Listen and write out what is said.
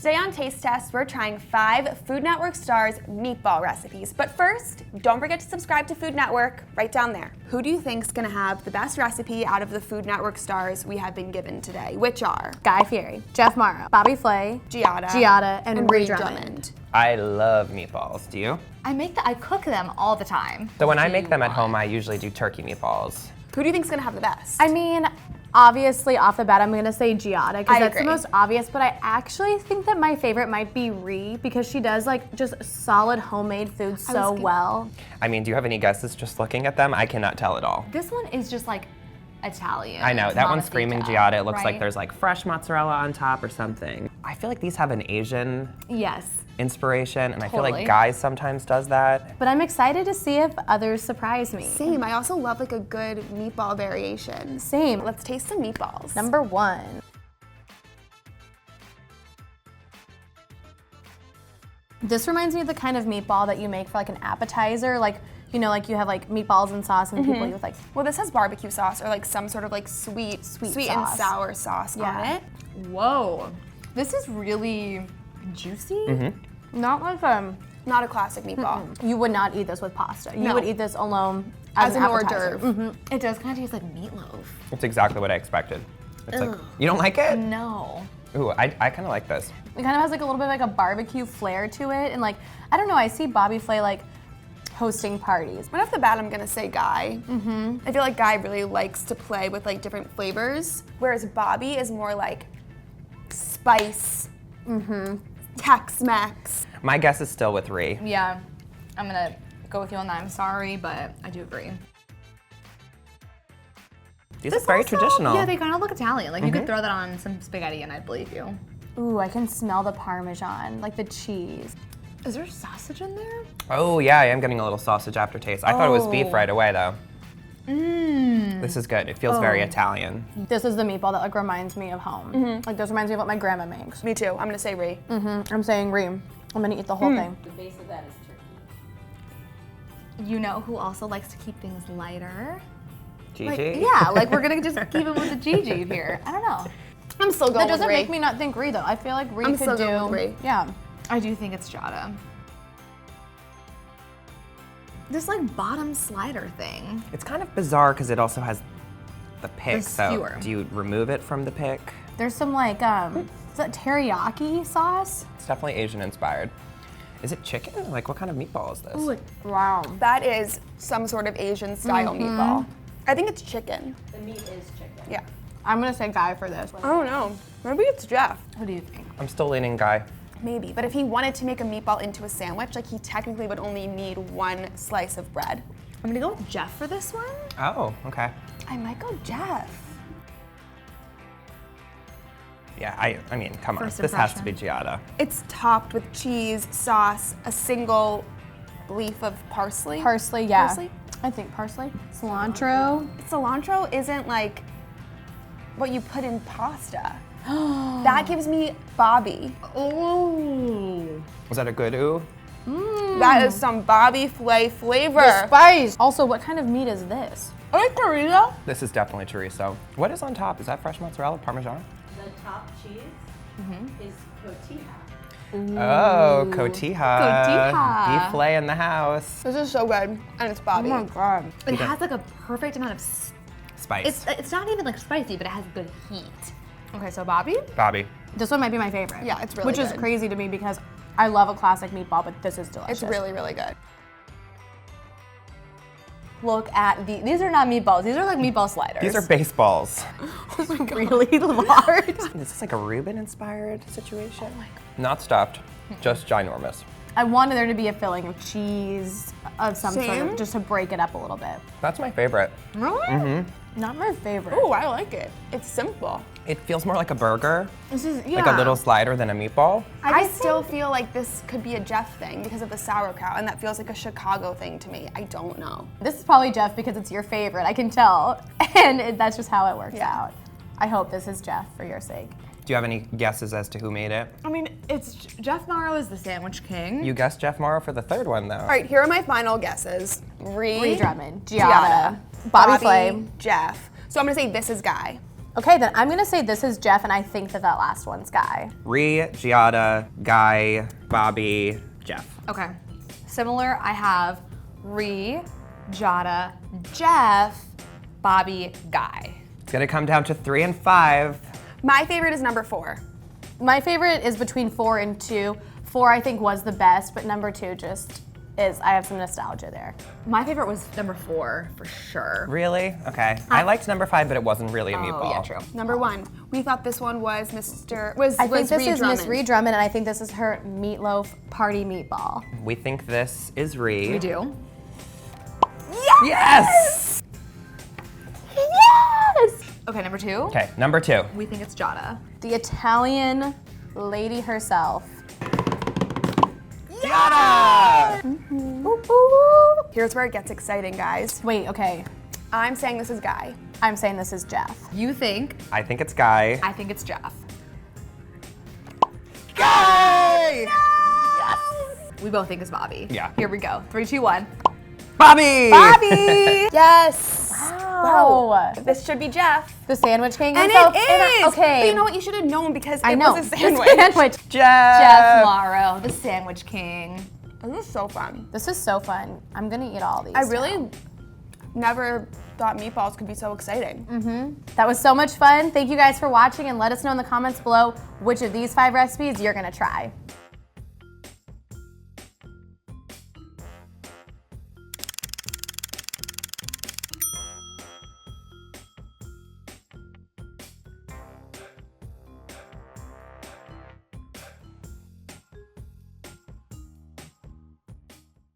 Today on Taste Test, we're trying 5 Food Network stars meatball recipes. But first, don't forget to subscribe to Food Network right down there. Who do you think's gonna have the best recipe out of the Food Network stars we have been given today? Which are Guy Fieri, Jeff Morrow, Bobby Flay, Giada, and Ree Drummond. I love meatballs. Do you? I cook them all the time. So when I make them at home, I usually do turkey meatballs. Who do you think's gonna have the best? I mean, obviously off the bat, I'm gonna say Giada because that's agree. the most obvious, but I actually think that my favorite might be Ree because she does like just solid homemade food so well. I mean, do you have any guesses just looking at them? I cannot tell at all. This one is just like Italian. I know, that one's screaming Giada. It looks like right? there's like fresh mozzarella on top or something. I feel like these have an Asian Yes. inspiration, and I feel Totally. like Guy sometimes does that. But I'm excited to see if others surprise me. Same, I also love like a good meatball variation. Same. Let's taste some meatballs. Number 1. This reminds me of the kind of meatball that you make for like an appetizer, like, you know, like you have like meatballs and sauce and people eat with like. Well, this has barbecue sauce or like some sort of like sweet and sauce. sour sauce on it. Whoa. This is really juicy. Not like Not a classic meatball. you would not eat this with pasta. You No. would eat this alone As an an hors appetizer. d'oeuvre. It does kind of taste like meatloaf. It's exactly what I expected. It's like, you don't like it? No. Ooh, I kind of like this. It kind of has like a little bit like a barbecue flair to it, and like I don't know. I see Bobby Flay like hosting parties. Right off the bat, I'm gonna say Guy. I feel like Guy really likes to play with like different flavors, whereas Bobby is more like spice, Tex-Mex. My guess is still with Ree. Yeah, I'm gonna go with you on that. I'm sorry, but I do agree. These are very traditional. Yeah, they kind of look Italian. Like you could throw that on some spaghetti and I'd believe you. Ooh, I can smell the Parmesan, like the cheese. Is there sausage in there? Oh yeah, I am getting a little sausage aftertaste. I thought it was beef right away though. This is good. It feels very Italian. This is the meatball that like reminds me of home. Like this reminds me of what my grandma makes. Me too. I'm gonna say Ree. I'm saying Ree. I'm gonna eat the whole thing. The base of that is turkey. You know who also likes to keep things lighter? Gigi? Yeah, like we're gonna just keep it with the Gigi here. I don't know. I'm still going That with doesn't Ree. make me not think Ree though. I feel like Ree I'm could still do. going with Ree. Yeah. I do think it's Giada. This like bottom slider thing. It's kind of bizarre because it also has the pick. The So skewer. do you remove it from the pick? There's some like is that teriyaki sauce? It's definitely Asian inspired. Is it chicken? Like what kind of meatball is this? Wow. That is some sort of Asian style meatball. I think it's chicken. The meat is chicken. Yeah. I'm gonna say Guy for this. I don't know. Maybe it's Jeff. What do you think? I'm still leaning Guy. Maybe. But if he wanted to make a meatball into a sandwich, like he technically would only need 1 slice of bread. I'm gonna go with Jeff for this one. Oh, okay. I might go Jeff. Yeah, I mean, come on. First This has to be Giada. It's topped with cheese, sauce, a single leaf of parsley. Parsley, yeah. Parsley? I think parsley. Cilantro. Cilantro isn't like what you put in pasta. That gives me Bobby. Oh. Was that a good ooh? That is some Bobby Flay flavor. The spice. Also, what kind of meat is this? I like chorizo. This is definitely chorizo. What is on top? Is that fresh mozzarella, Parmesan? The top cheese is cotija. Oh, cotija. Cotija. Beef fillet in the house. This is so good, and it's Bobby. Oh my god. It has like a perfect amount of, Spice. it's not even like spicy, but it has good heat. Okay, so Bobby. Bobby. This one might be my favorite. Yeah, it's really Which is good. crazy to me because I love a classic meatball, but this is delicious. It's really, really good. Look at these are not meatballs, these are like meatball sliders. These are baseballs. really large. Is this like a Reuben inspired situation? Oh my God. Not stuffed, just ginormous. I wanted there to be a filling of cheese of some sort Same. of, just to break it up a little bit. That's my favorite. Really? Not my favorite. Oh, I like it. It's simple. It feels more like a burger, This is, like a little slider than a meatball. I still feel like this could be a Jeff thing because of the sauerkraut, and that feels like a Chicago thing to me. I don't know. This is probably Jeff because it's your favorite, I can tell. And that's just how it works out. I hope this is Jeff for your sake. Do you have any guesses as to who made it? I mean, it's Jeff Morrow is the sandwich king. You guessed Jeff Morrow for the third one though. All right, here are my final guesses. Ree Drummond, Giada, Bobby Flay. Jeff. So I'm gonna say this is Guy. Okay, then I'm gonna say this is Jeff, and I think that last one's Guy. Ree, Giada, Guy, Bobby, Jeff. Okay. Similar, I have Ree, Jada, Jeff, Bobby, Guy. It's gonna come down to 3 and 5. My favorite is number 4. My favorite is between 4 and 2. 4 I think was the best, but number 2 just is, I have some nostalgia there. My favorite was number 4 for sure. Really? Okay. I liked number 5, but it wasn't really a meatball. Oh, yeah, true. Number 1. We thought this one was I think this is Miss Ree Drummond. Drummond, and I think this is her meatloaf party meatball. We think this is Ree. We do. Yes! Yes! Okay, number 2. Okay, number 2. We think it's Jada. The Italian lady herself. Giada! Here's where it gets exciting, guys. Wait, okay. I'm saying this is Guy. I'm saying this is Jeff. You think? I think it's Guy. I think it's Jeff. Guy! We both think it's Bobby. Yeah. Here we go. 3, 2, 1. Bobby! Bobby! Yes! Wow. This should be Jeff. The Sandwich King And himself? it is! Okay. But you know what? You should have known because I it know. was a The sandwich. sandwich. Jeff! Jeff Morrow, the Sandwich King. This is so fun. This is so fun. I'm gonna eat all these. I really now. never thought meatballs could be so exciting. That was so much fun. Thank you guys for watching, and let us know in the comments below which of these 5 recipes you're gonna try.